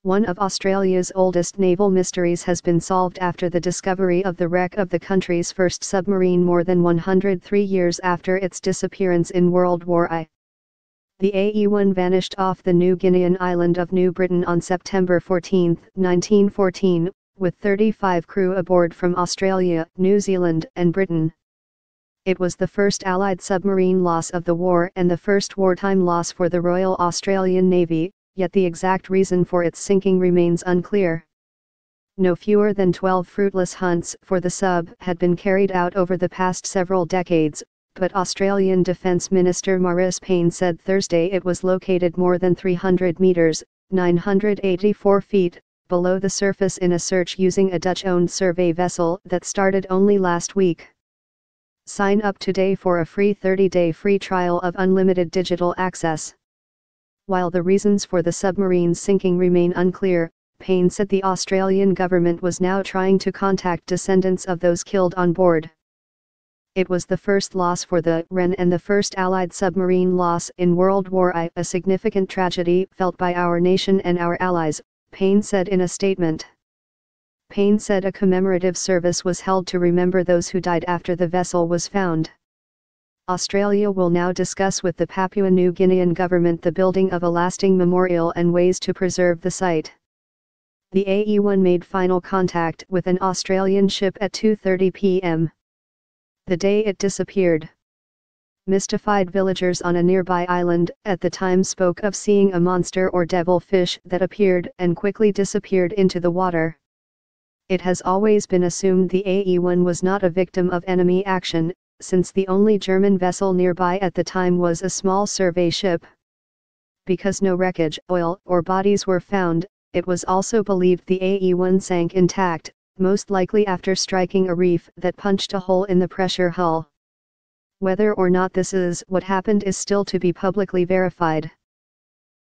One of Australia's oldest naval mysteries has been solved after the discovery of the wreck of the country's first submarine more than 103 years after its disappearance in World War I. The AE-1 vanished off the New Guinean island of New Britain on September 14, 1914, with 35 crew aboard from Australia, New Zealand, and Britain. It was the first Allied submarine loss of the war and the first wartime loss for the Royal Australian Navy, yet the exact reason for its sinking remains unclear. No fewer than 12 fruitless hunts for the sub had been carried out over the past several decades, but Australian Defence Minister Maurice Payne said Thursday it was located more than 300 metres, 984 feet, below the surface in a search using a Dutch-owned survey vessel that started only last week. Sign up today for a free 30-day free trial of unlimited digital access. While the reasons for the submarine's sinking remain unclear, Payne said the Australian government was now trying to contact descendants of those killed on board. It was the first loss for the Wren and the first Allied submarine loss in World War I, a significant tragedy felt by our nation and our allies, Payne said in a statement. Payne said a commemorative service was held to remember those who died after the vessel was found. Australia will now discuss with the Papua New Guinean government the building of a lasting memorial and ways to preserve the site. The AE-1 made final contact with an Australian ship at 2:30 p.m. the day it disappeared. Mystified villagers on a nearby island at the time spoke of seeing a monster or devil fish that appeared and quickly disappeared into the water. It has always been assumed the AE-1 was not a victim of enemy action, since the only German vessel nearby at the time was a small survey ship. Because no wreckage, oil, or bodies were found, it was also believed the AE-1 sank intact, most likely after striking a reef that punched a hole in the pressure hull. Whether or not this is what happened is still to be publicly verified.